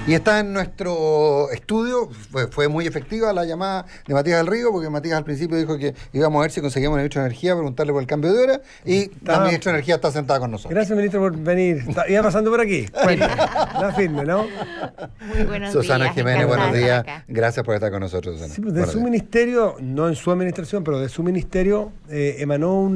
Y está en nuestro estudio. Fue muy efectiva la llamada de Matías del Río, porque Matías al principio dijo que íbamos a ver si conseguíamos el ministro de Energía, preguntarle por el cambio de hora, y la ministra de Energía está sentada con nosotros. Gracias, ministro, por venir. Iba pasando por aquí. Bueno, la firme, ¿no? Muy buenos Susana días. Jiménez, buenos días. Acá. Gracias por estar con nosotros, Susana. Sí, pues de su ministerio, no en su administración, pero de su ministerio, emanó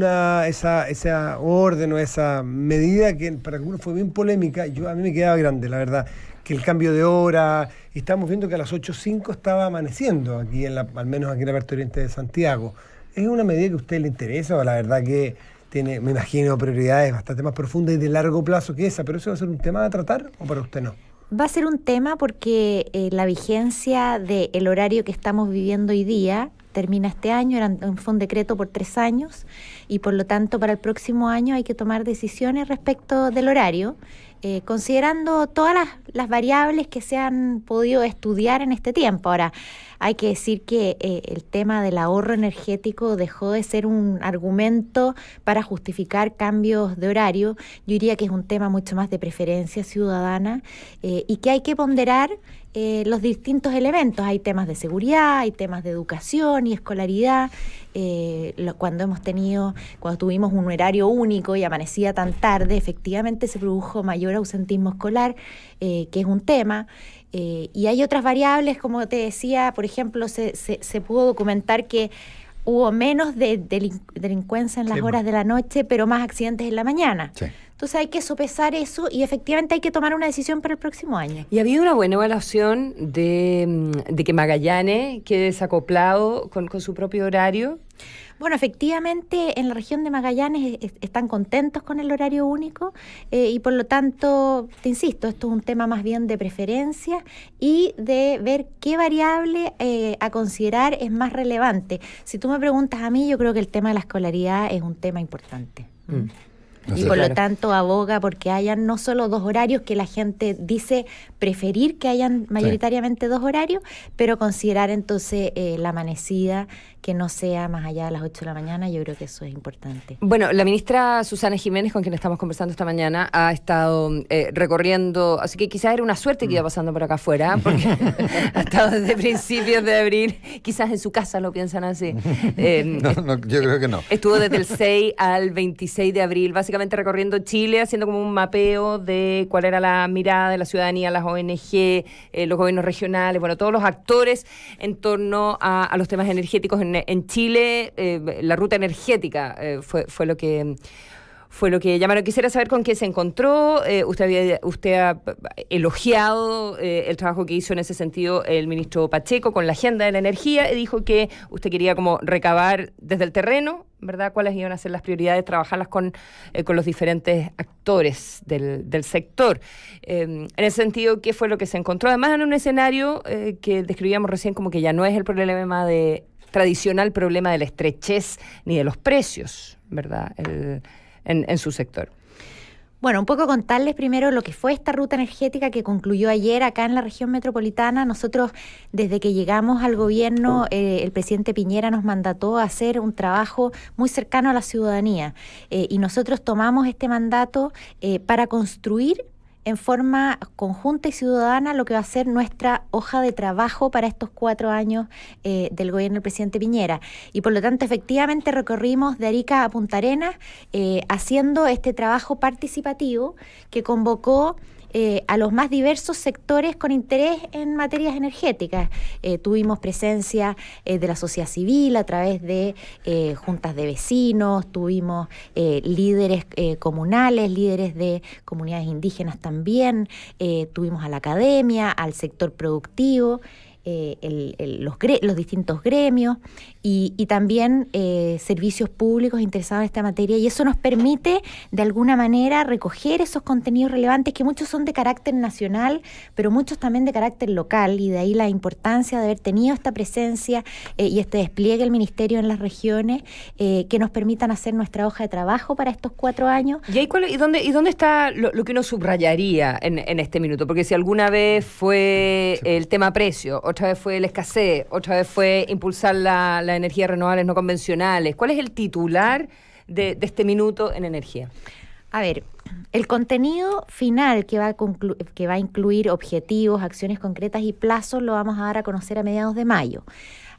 esa orden o esa medida que para algunos fue bien polémica. A mí me quedaba grande, la verdad, que el cambio de hora, y estamos viendo que a las 8:05 estaba amaneciendo, aquí al menos aquí en la parte oriente de Santiago. ¿Es una medida que a usted le interesa o la verdad que tiene, me imagino, prioridades bastante más profundas y de largo plazo que esa? ¿Pero eso va a ser un tema a tratar o para usted no? Va a ser un tema porque la vigencia del horario que estamos viviendo hoy día termina este año, fue un decreto por 3 años y por lo tanto para el próximo año hay que tomar decisiones respecto del horario, considerando todas las variables que se han podido estudiar en este tiempo. Ahora, hay que decir que el tema del ahorro energético dejó de ser un argumento para justificar cambios de horario. Yo diría que es un tema mucho más de preferencia ciudadana y que hay que ponderar los distintos elementos. Hay temas de seguridad, hay temas de educación y escolaridad. Cuando tuvimos un horario único y amanecía tan tarde, efectivamente se produjo mayor ausentismo escolar, que es un tema. Y hay otras variables, como te decía, por ejemplo, se pudo documentar que hubo menos delincuencia en las horas de la noche, pero más accidentes en la mañana. Sí. Entonces hay que sopesar eso y efectivamente hay que tomar una decisión para el próximo año. ¿Y ha habido una buena evaluación de que Magallanes quede desacoplado con su propio horario? Bueno, efectivamente, en la región de Magallanes están contentos con el horario único y por lo tanto, te insisto, esto es un tema más bien de preferencia y de ver qué variable a considerar es más relevante. Si tú me preguntas a mí, yo creo que el tema de la escolaridad es un tema importante. Y por lo tanto aboga porque hayan no solo 2 horarios, que la gente dice preferir que hayan mayoritariamente 2 horarios, pero considerar entonces la amanecida, que no sea más allá de las 8 de la mañana. Yo creo que eso es importante. Bueno, la ministra Susana Jiménez, con quien estamos conversando esta mañana, ha estado recorriendo, así que quizás era una suerte que iba pasando por acá afuera, porque ha estado desde principios de abril, quizás en su casa lo piensan así. No, yo creo que no. Estuvo desde el 6 al 26 de abril, básicamente recorriendo Chile, haciendo como un mapeo de cuál era la mirada de la ciudadanía, las ONG, los gobiernos regionales, bueno, todos los actores en torno a los temas energéticos en Chile. La ruta energética fue lo que llamaron. Quisiera saber con qué se encontró. Usted ha elogiado el trabajo que hizo en ese sentido el ministro Pacheco con la agenda de la energía y dijo que usted quería como recabar desde el terreno, ¿verdad?, cuáles iban a ser las prioridades, trabajarlas con los diferentes actores del sector. En ese sentido, ¿qué fue lo que se encontró? Además, en un escenario que describíamos recién como que ya no es el tradicional problema de la estrechez ni de los precios, ¿verdad?, en su sector. Bueno, un poco contarles primero lo que fue esta ruta energética que concluyó ayer acá en la región metropolitana. Nosotros, desde que llegamos al gobierno, el presidente Piñera nos mandató a hacer un trabajo muy cercano a la ciudadanía. Y nosotros tomamos este mandato para construir en forma conjunta y ciudadana lo que va a ser nuestra hoja de trabajo para estos 4 años del gobierno del presidente Piñera. Y por lo tanto, efectivamente, recorrimos de Arica a Punta Arenas haciendo este trabajo participativo que convocó a los más diversos sectores con interés en materias energéticas. Tuvimos presencia de la sociedad civil a través de juntas de vecinos, tuvimos líderes comunales, líderes de comunidades indígenas también, tuvimos a la academia, al sector productivo, los distintos gremios y también servicios públicos interesados en esta materia, y eso nos permite de alguna manera recoger esos contenidos relevantes que muchos son de carácter nacional, pero muchos también de carácter local, y de ahí la importancia de haber tenido esta presencia y este despliegue del ministerio en las regiones que nos permitan hacer nuestra hoja de trabajo para estos 4 años. ¿Y dónde está lo que uno subrayaría en este minuto? Porque si alguna vez fue el tema precio, otra vez fue la escasez, otra vez fue impulsar las energías renovables no convencionales. ¿Cuál es el titular de este minuto en energía? A ver, el contenido final que va a incluir objetivos, acciones concretas y plazos lo vamos a dar a conocer a mediados de mayo.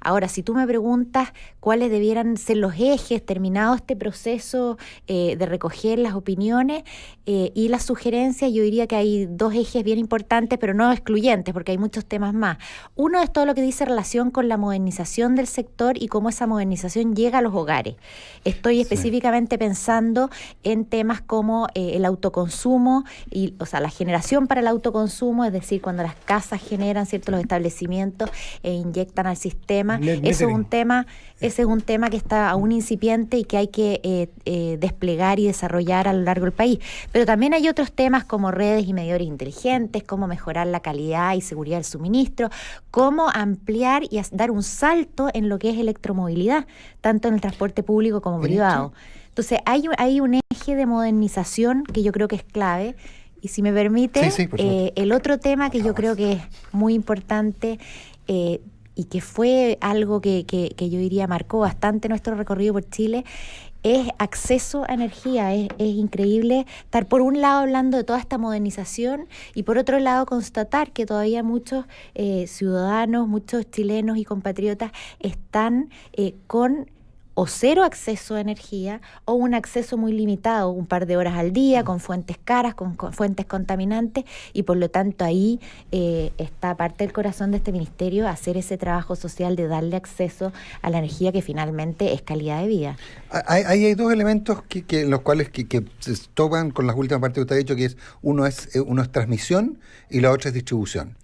Ahora, si tú me preguntas cuáles debieran ser los ejes terminado este proceso de recoger las opiniones y las sugerencias, yo diría que hay dos ejes bien importantes, pero no excluyentes, porque hay muchos temas más. Uno es todo lo que dice relación con la modernización del sector y cómo esa modernización llega a los hogares. Estoy específicamente pensando en temas como el autoconsumo, o sea, la generación para el autoconsumo, es decir, cuando las casas generan, ¿cierto?, los establecimientos e inyectan al sistema. Ese es un tema que está aún incipiente y que hay que desplegar y desarrollar a lo largo del país. Pero también hay otros temas como redes y medidores inteligentes, cómo mejorar la calidad y seguridad del suministro, cómo ampliar y dar un salto en lo que es electromovilidad, tanto en el transporte público como privado. Entonces hay un eje de modernización que yo creo que es clave. Y si me permite, el otro tema que yo creo que es muy importante y que fue algo que yo diría marcó bastante nuestro recorrido por Chile, es acceso a energía. Es increíble estar por un lado hablando de toda esta modernización y por otro lado constatar que todavía muchos ciudadanos, muchos chilenos y compatriotas están con o cero acceso a energía o un acceso muy limitado, un par de horas al día, con fuentes caras, con fuentes contaminantes, y por lo tanto ahí está parte del corazón de este ministerio, hacer ese trabajo social de darle acceso a la energía que finalmente es calidad de vida. Hay dos elementos que los cuales que se tocan con las últimas partes que usted ha dicho, que es uno es transmisión y la otra es distribución.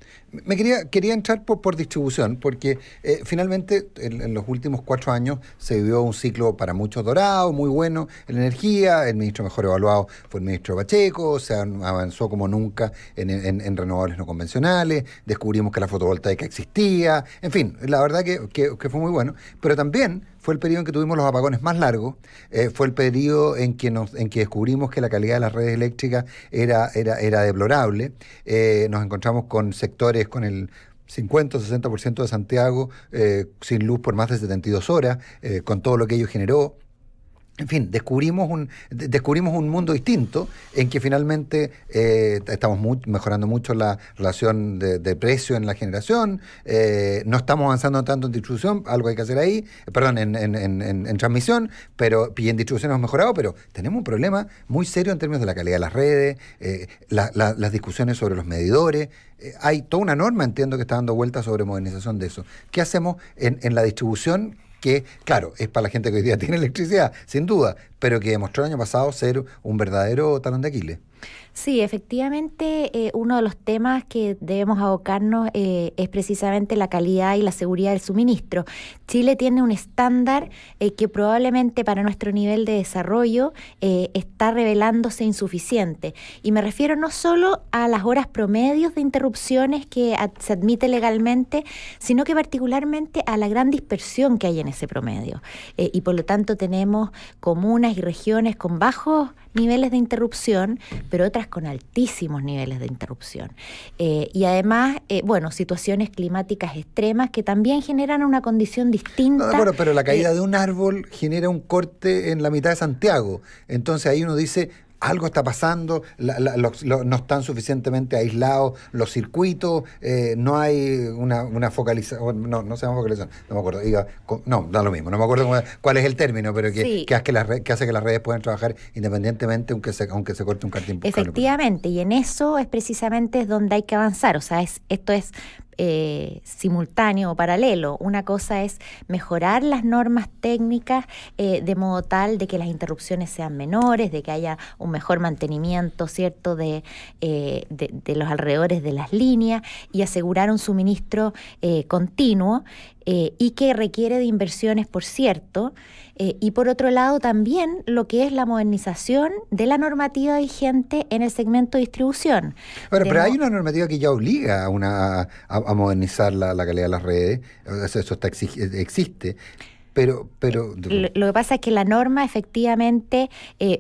Quería entrar por distribución, porque finalmente en los últimos 4 años se vivió un ciclo para muchos dorado, muy bueno en la energía. El ministro mejor evaluado fue el ministro Pacheco, se avanzó como nunca en renovables no convencionales, descubrimos que la fotovoltaica existía, en fin, la verdad que fue muy bueno, pero también fue el periodo en que tuvimos los apagones más largos, fue el periodo en que descubrimos que la calidad de las redes eléctricas era deplorable. Nos encontramos con sectores con el 50 o 60% de Santiago sin luz por más de 72 horas, con todo lo que ello generó. En fin, descubrimos un mundo distinto en que finalmente estamos mejorando mucho la relación de precio en la generación, no estamos avanzando tanto en distribución, algo hay que hacer ahí, perdón, en transmisión, y en distribución hemos mejorado, pero tenemos un problema muy serio en términos de la calidad de las redes, las discusiones sobre los medidores. Hay toda una norma, entiendo, que está dando vueltas sobre modernización de eso. ¿Qué hacemos en la distribución? Que, claro, es para la gente que hoy día tiene electricidad, sin duda, pero que demostró el año pasado ser un verdadero talón de Aquiles. Sí, efectivamente, uno de los temas que debemos abocarnos es precisamente la calidad y la seguridad del suministro. Chile tiene un estándar que probablemente para nuestro nivel de desarrollo está revelándose insuficiente. Y me refiero no solo a las horas promedios de interrupciones que se admite legalmente, sino que particularmente a la gran dispersión que hay en ese promedio. Y por lo tanto tenemos comunas y regiones con bajos niveles de interrupción, pero otras con altísimos niveles de interrupción. Y además, situaciones climáticas extremas que también generan una condición distinta. No, de acuerdo, pero la caída de un árbol genera un corte en la mitad de Santiago. Entonces ahí uno dice, algo está pasando, no están suficientemente aislados los circuitos, no hay una focalización, no se llama focalización, no me acuerdo, da lo mismo, no me acuerdo cuál es el término, pero que hace que las redes puedan trabajar independientemente aunque se corte un cartín. Efectivamente, y en eso es precisamente donde hay que avanzar, o sea, esto es simultáneo o paralelo. Una cosa es mejorar las normas técnicas de modo tal de que las interrupciones sean menores, de que haya un mejor mantenimiento, ¿cierto?, de los alrededores de las líneas y asegurar un suministro continuo y que requiere de inversiones, por cierto, y por otro lado también lo que es la modernización de la normativa vigente en el segmento de distribución. Pero hay una normativa que ya obliga a modernizar la calidad de las redes, eso existe. Pero lo que pasa es que la norma efectivamente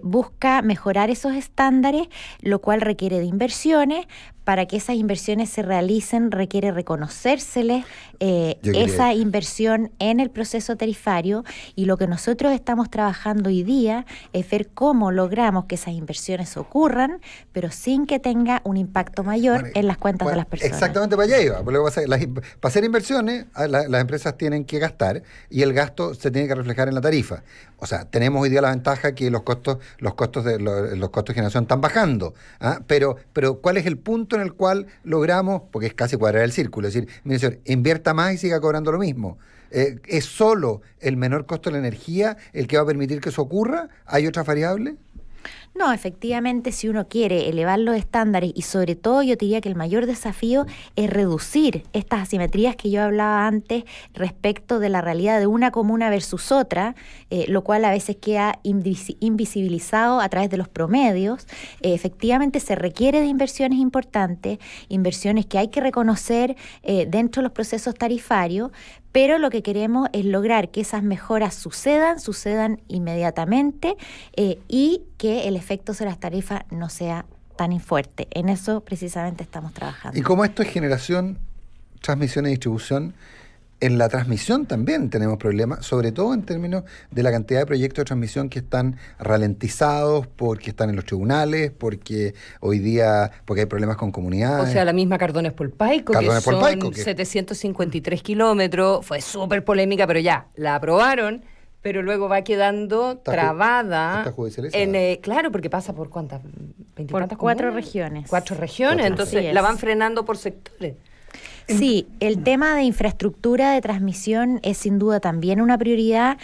busca mejorar esos estándares, lo cual requiere de inversiones para que esas inversiones se realicen requiere reconocérseles esa inversión en el proceso tarifario, y lo que nosotros estamos trabajando hoy día es ver cómo logramos que esas inversiones ocurran, pero sin que tenga un impacto mayor en las cuentas de las personas. Exactamente, para allá iba. Para hacer inversiones, las empresas tienen que gastar y el gasto se tiene que reflejar en la tarifa. O sea, tenemos hoy día la ventaja que los costos de generación están bajando. Pero ¿cuál es el punto en el cual logramos, porque es casi cuadrar el círculo, es decir, mire, señor, invierta más y siga cobrando lo mismo? ¿Es solo el menor costo de la energía el que va a permitir que eso ocurra? ¿Hay otras variables? No, efectivamente, si uno quiere elevar los estándares, y sobre todo yo diría que el mayor desafío es reducir estas asimetrías que yo hablaba antes respecto de la realidad de una comuna versus otra, lo cual a veces queda invisibilizado a través de los promedios. Efectivamente se requiere de inversiones importantes, inversiones que hay que reconocer dentro de los procesos tarifarios, pero lo que queremos es lograr que esas mejoras sucedan inmediatamente, y que el efecto sobre las tarifas no sea tan fuerte. En eso precisamente estamos trabajando. Y como esto es generación, transmisión y distribución, en la transmisión también tenemos problemas, sobre todo en términos de la cantidad de proyectos de transmisión que están ralentizados porque están en los tribunales, porque hoy día porque hay problemas con comunidades. O sea, la misma Cardones Polpaico, Cardones que Polpaico, son 753 kilómetros, fue súper polémica, pero ya, la aprobaron, pero luego va quedando trabada. Está judicializada. Claro, porque pasa por ¿cuántas? Por 4 regiones. 4 regiones, entonces la van frenando por sectores. Sí, el tema de infraestructura de transmisión es sin duda también una prioridad.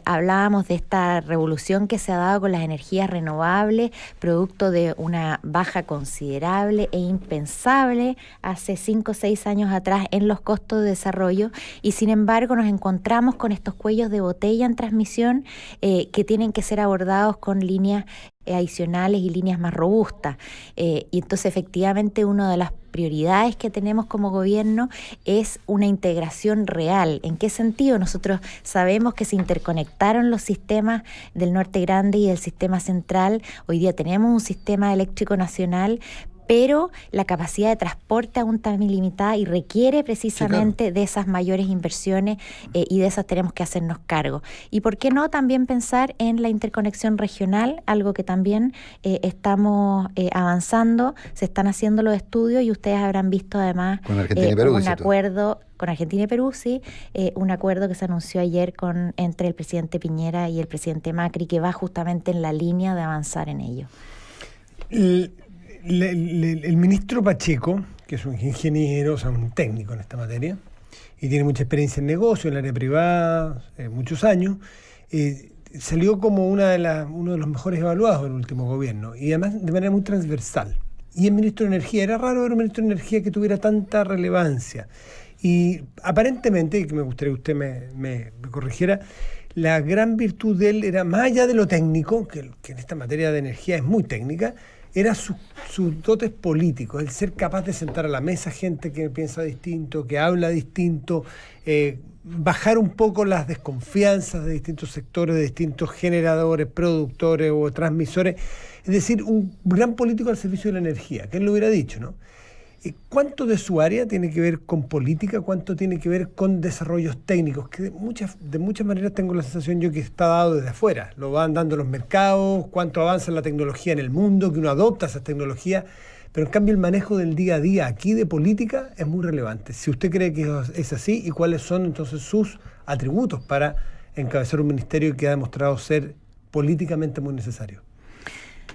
Hablábamos de esta revolución que se ha dado con las energías renovables, producto de una baja considerable e impensable hace 5 o 6 años atrás en los costos de desarrollo, y sin embargo nos encontramos con estos cuellos de botella en transmisión que tienen que ser abordados con líneas adicionales y líneas más robustas. Y entonces efectivamente una de las prioridades que tenemos como gobierno es una integración real. ¿En qué sentido? Nosotros sabemos que se interconectaron los sistemas del Norte Grande y del sistema central. Hoy día tenemos un sistema eléctrico nacional, pero la capacidad de transporte aún está limitada y requiere precisamente de esas mayores inversiones, y de esas tenemos que hacernos cargo. Y por qué no también pensar en la interconexión regional, algo que también estamos avanzando, se están haciendo los estudios y ustedes habrán visto además con Argentina y Perú, un acuerdo con Argentina y Perú, sí, un acuerdo que se anunció ayer entre el presidente Piñera y el presidente Macri, que va justamente en la línea de avanzar en ello. El ministro Pacheco, que es un ingeniero, o sea, un técnico en esta materia, y tiene mucha experiencia en negocio, en el área privada, muchos años, salió como uno de los mejores evaluados del último gobierno, y además de manera muy transversal. Y el ministro de Energía, era raro ver un ministro de Energía que tuviera tanta relevancia. Y aparentemente, y que me gustaría que usted me corrigiera, la gran virtud de él era, más allá de lo técnico, que en esta materia de energía es muy técnica, era sus dotes políticos, el ser capaz de sentar a la mesa gente que piensa distinto, que habla distinto, bajar un poco las desconfianzas de distintos sectores, de distintos generadores, productores o transmisores, es decir, un gran político al servicio de la energía, que él lo hubiera dicho, ¿no? ¿Cuánto de su área tiene que ver con política? ¿Cuánto tiene que ver con desarrollos técnicos? Que de muchas maneras tengo la sensación yo que está dado desde afuera. Lo van dando los mercados, cuánto avanza la tecnología en el mundo, que uno adopta esas tecnologías. Pero en cambio el manejo del día a día aquí de política es muy relevante. Si usted cree que es así, ¿y cuáles son entonces sus atributos para encabezar un ministerio que ha demostrado ser políticamente muy necesario?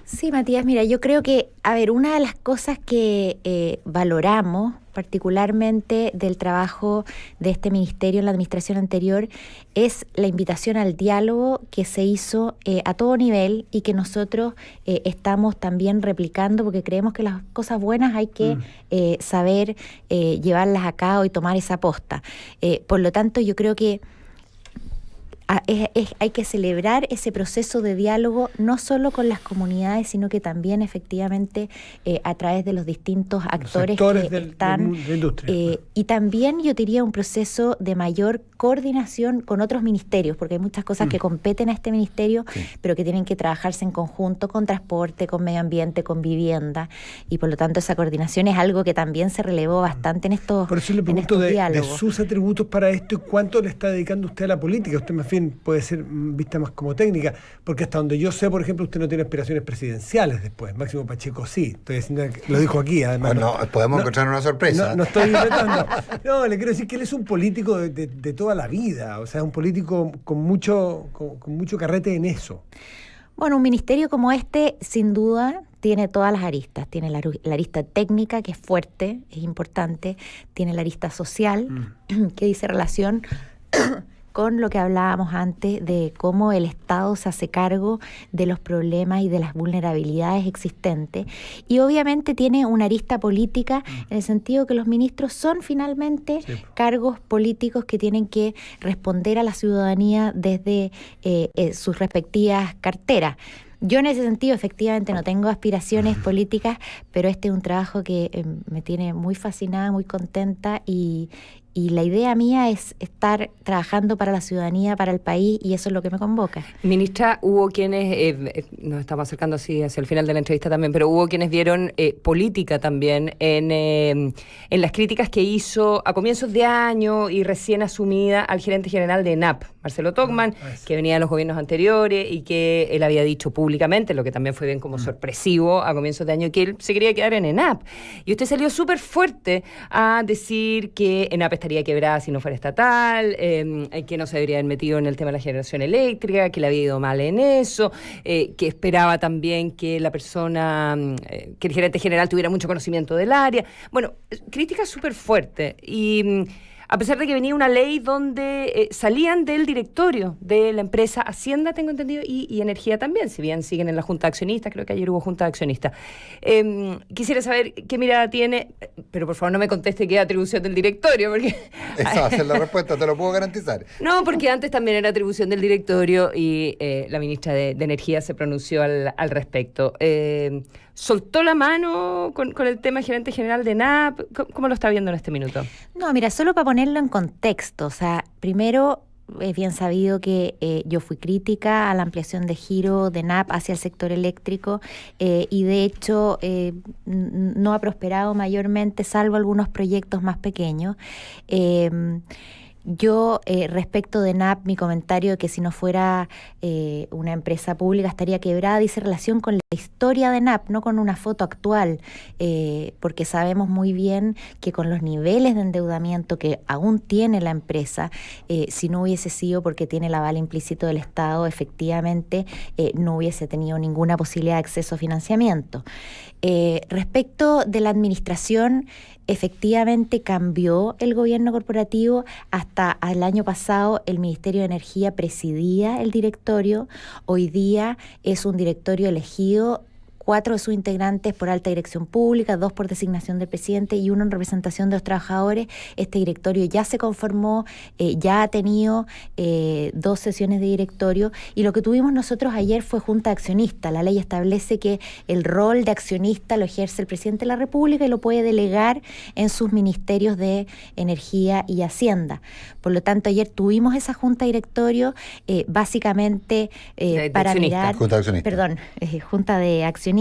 Sí, Matías, mira, yo creo que, una de las cosas que valoramos particularmente del trabajo de este ministerio en la administración anterior es la invitación al diálogo que se hizo a todo nivel y que nosotros estamos también replicando, porque creemos que las cosas buenas hay que saber llevarlas a cabo y tomar esa posta. Por lo tanto, yo creo que hay que celebrar ese proceso de diálogo no solo con las comunidades, sino que también efectivamente a través de los distintos actores que están. De la industria. Y también yo diría un proceso de mayor coordinación con otros ministerios, porque hay muchas cosas que competen a este ministerio, pero que tienen que trabajarse en conjunto con transporte, con medio ambiente, con vivienda, y por lo tanto esa coordinación es algo que también se relevó bastante en estos diálogos. Por eso le pregunto de sus atributos para esto y cuánto le está dedicando usted a la política. Usted más bien puede ser vista más como técnica, porque hasta donde yo sé, por ejemplo, usted no tiene aspiraciones presidenciales después. Máximo Pacheco sí, estoy diciendo que lo dijo aquí, además. Bueno, podemos encontrar una sorpresa. No estoy inventando. No, le quiero decir que él es un político de toda la vida, o sea, un político con mucho carrete en eso. Bueno, un ministerio como este, sin duda, tiene todas las aristas. Tiene la arista técnica, que es fuerte, es importante. Tiene la arista social, que dice relación con lo que hablábamos antes de cómo el Estado se hace cargo de los problemas y de las vulnerabilidades existentes. Y obviamente tiene una arista política en el sentido que los ministros son finalmente cargos políticos que tienen que responder a la ciudadanía desde sus respectivas carteras. Yo en ese sentido efectivamente no tengo aspiraciones políticas, pero este es un trabajo que me tiene muy fascinada, muy contenta y la idea mía es estar trabajando para la ciudadanía, para el país, y eso es lo que me convoca. Ministra, hubo quienes, nos estamos acercando así hacia el final de la entrevista también, pero hubo quienes vieron política también en las críticas que hizo a comienzos de año y recién asumida al gerente general de ENAP, Marcelo Togman, que venía de los gobiernos anteriores y que él había dicho públicamente, lo que también fue bien como sorpresivo a comienzos de año, que él se quería quedar en ENAP. Y usted salió súper fuerte a decir que ENAP estaría quebrada si no fuera estatal, que no se debería haber metido en el tema de la generación eléctrica, que le había ido mal en eso, que esperaba también que la persona, que el gerente general tuviera mucho conocimiento del área. Bueno, crítica súper fuerte. Y a pesar de que venía una ley donde salían del directorio de la empresa Hacienda, tengo entendido, y Energía también, si bien siguen en la Junta de Accionistas, creo que ayer hubo Junta de Accionistas. Quisiera saber qué mirada tiene, pero por favor no me conteste qué atribución del directorio, porque... Esa va a ser la respuesta, te lo puedo garantizar. No, porque antes también era atribución del directorio y la ministra de Energía se pronunció al respecto. ¿Soltó la mano con el tema gerente general de ENAP? ¿Cómo lo está viendo en este minuto? No, mira, solo para ponerlo en contexto, o sea, primero es bien sabido que yo fui crítica a la ampliación de giro de ENAP hacia el sector eléctrico y de hecho no ha prosperado mayormente, salvo algunos proyectos más pequeños. Yo, respecto de ENAP, mi comentario de que si no fuera una empresa pública estaría quebrada, dice relación con la historia de ENAP, no con una foto actual, porque sabemos muy bien que con los niveles de endeudamiento que aún tiene la empresa, si no hubiese sido porque tiene el aval implícito del Estado, efectivamente no hubiese tenido ninguna posibilidad de acceso a financiamiento. Respecto de la administración, efectivamente cambió el gobierno corporativo. Hasta el año pasado el Ministerio de Energía presidía el directorio. Hoy día es un directorio elegido, 4 de sus integrantes por alta dirección pública, 2 por designación del presidente y 1 en representación de los trabajadores. Este directorio ya se conformó, ya ha tenido 2 sesiones de directorio, y lo que tuvimos nosotros ayer fue junta de accionistas. La ley establece que el rol de accionista lo ejerce el presidente de la República y lo puede delegar en sus ministerios de Energía y Hacienda. Por lo tanto, ayer tuvimos esa junta de directorio, básicamente para mirar... Junta de accionistas. Perdón, junta de accionistas.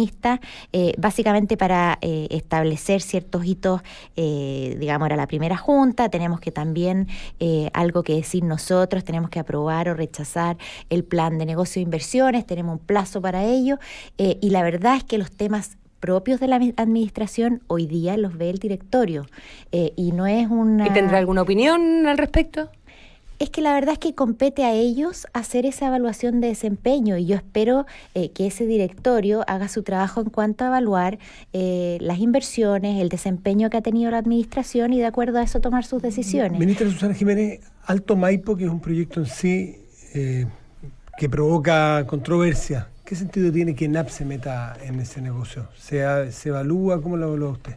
Básicamente para establecer ciertos hitos, digamos, era la primera junta. Tenemos que también algo que decir nosotros, tenemos que aprobar o rechazar el plan de negocio de inversiones, tenemos un plazo para ello, y la verdad es que los temas propios de la administración hoy día los ve el directorio, y no es una... ¿Y tendrá alguna opinión al respecto? Es que la verdad es que compete a ellos hacer esa evaluación de desempeño, y yo espero que ese directorio haga su trabajo en cuanto a evaluar las inversiones, el desempeño que ha tenido la administración y de acuerdo a eso tomar sus decisiones. Ministra Susana Jiménez, Alto Maipo, que es un proyecto en sí que provoca controversia, ¿qué sentido tiene que ENAP se meta en ese negocio? ¿Se evalúa? ¿Cómo lo evalúa usted?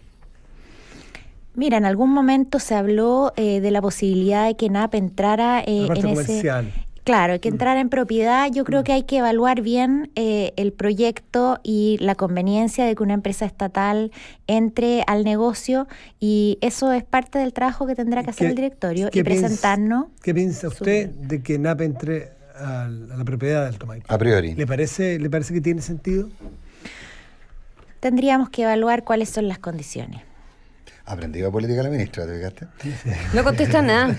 Mira, en algún momento se habló de la posibilidad de que ENAP entrara en ese... comercial. Claro, hay que entrar en propiedad. Yo creo que hay que evaluar bien el proyecto y la conveniencia de que una empresa estatal entre al negocio, y eso es parte del trabajo que tendrá que hacer el directorio y presentarnos. ¿Qué piensa usted de que ENAP entre a la propiedad del Alto Maipo? A priori. ¿Le parece que tiene sentido? Tendríamos que evaluar cuáles son las condiciones. Aprendió política la ministra, ¿te fijaste? No contesta nada.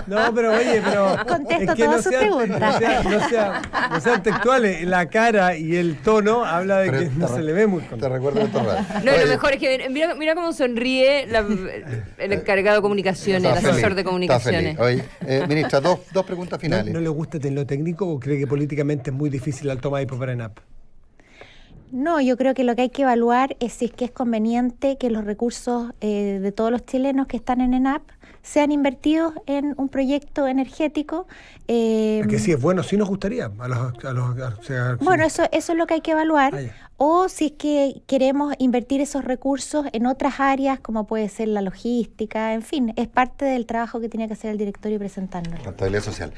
No, pero oye, Contesto todas sus preguntas. No sean textuales. La cara y el tono habla de que no se le ve muy Te contento. recuerdo de todo. No, lo mejor es que mira cómo sonríe el encargado de comunicaciones, el asesor de comunicaciones. Oye, ministra, dos preguntas finales. ¿No le gusta en lo técnico o cree que políticamente es muy difícil Alto Maipo para ENAP? No, yo creo que lo que hay que evaluar es si es que es conveniente que los recursos de todos los chilenos que están en ENAP sean invertidos en un proyecto energético. Que sí es bueno, sí nos gustaría. Bueno, eso es lo que hay que evaluar. Ah, ya. O si es que queremos invertir esos recursos en otras áreas, como puede ser la logística, en fin, es parte del trabajo que tiene que hacer el directorio y presentarnos. Contabilidad social.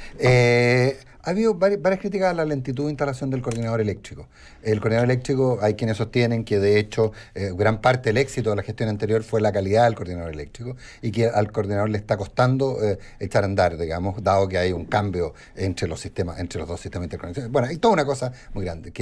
Ha habido varias críticas a la lentitud de instalación del coordinador eléctrico. El coordinador eléctrico, hay quienes sostienen que de hecho gran parte del éxito de la gestión anterior fue la calidad del coordinador eléctrico y que al coordinador le está costando echar a andar, digamos, dado que hay un cambio entre los sistemas, entre los dos sistemas de interconexión. Bueno, hay toda una cosa muy grande,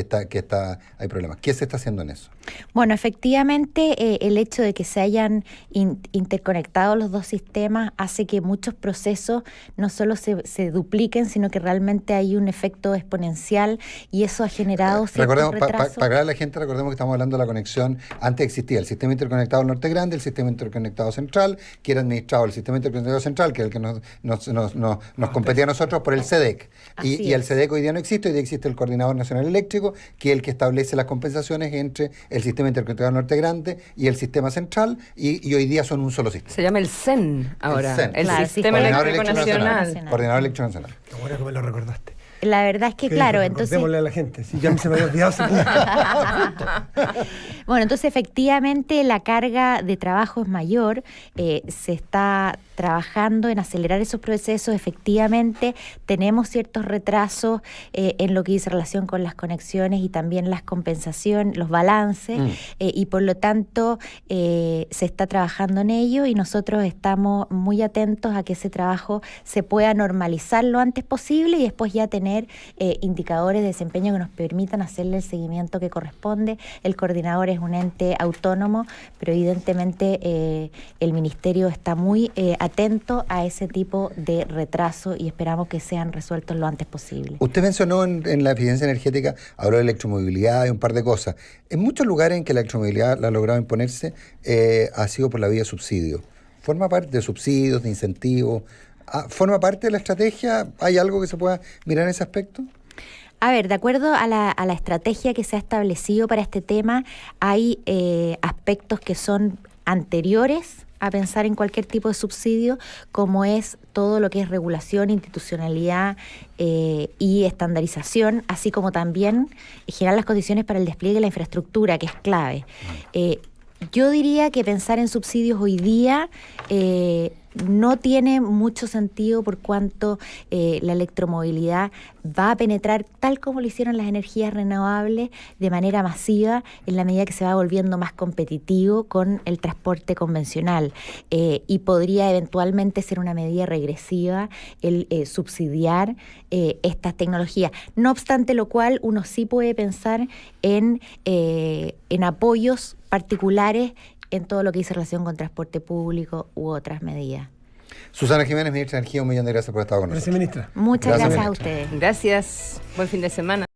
hay problemas. ¿Qué se está haciendo en eso? Bueno, efectivamente, el hecho de que se hayan interconectado los dos sistemas hace que muchos procesos no solo se dupliquen, sino que realmente hay un efecto exponencial y eso ha generado ciertos retrasos. Para aclarar a la gente, recordemos que estamos hablando de la conexión. Antes existía el sistema interconectado norte grande, el sistema interconectado central, que era administrado el sistema interconectado central, que es el que nos competía a nosotros por el SEDEC. Y el SEDEC hoy día no existe, hoy día existe el Coordinador Nacional Eléctrico, que es el que establece las compensaciones entre el sistema interconectado norte grande y el sistema central, y hoy día son un solo sistema. Se llama el CEN ahora, el Claro, Sistema Coordinador Eléctrico Nacional. Coordinador Eléctrico Nacional. Qué bueno que me lo recordaste. La verdad es que, claro, entonces... Recordémosle a la gente, si ya se me había olvidado ese punto. Bueno, entonces efectivamente la carga de trabajo es mayor, se está trabajando en acelerar esos procesos, efectivamente tenemos ciertos retrasos en lo que dice relación con las conexiones y también las compensaciones, los balances, y por lo tanto se está trabajando en ello y nosotros estamos muy atentos a que ese trabajo se pueda normalizar lo antes posible y después ya tener indicadores de desempeño que nos permitan hacerle el seguimiento que corresponde. El coordinador es un ente autónomo, pero evidentemente el ministerio está muy atento a ese tipo de retraso y esperamos que sean resueltos lo antes posible. Usted mencionó en la eficiencia energética, habló de electromovilidad y un par de cosas. En muchos lugares en que la electromovilidad la ha logrado imponerse ha sido por la vía de subsidio. ¿Forma parte de subsidios, de incentivos? ¿Forma parte de la estrategia? ¿Hay algo que se pueda mirar en ese aspecto? A ver, de acuerdo a la estrategia que se ha establecido para este tema, hay aspectos que son anteriores a pensar en cualquier tipo de subsidio, como es todo lo que es regulación, institucionalidad y estandarización, así como también generar las condiciones para el despliegue de la infraestructura, que es clave. Yo diría que pensar en subsidios hoy día no tiene mucho sentido por cuanto la electromovilidad va a penetrar, tal como lo hicieron las energías renovables, de manera masiva en la medida que se va volviendo más competitivo con el transporte convencional, y podría eventualmente ser una medida regresiva el subsidiar estas tecnologías. No obstante lo cual, uno sí puede pensar en apoyos particulares en todo lo que dice relación con transporte público u otras medidas. Susana Jiménez, ministra de Energía, 1 millón de gracias por estar con nosotros. Gracias, ministra. Muchas gracias a ministra. ustedes. Gracias. Buen fin de semana.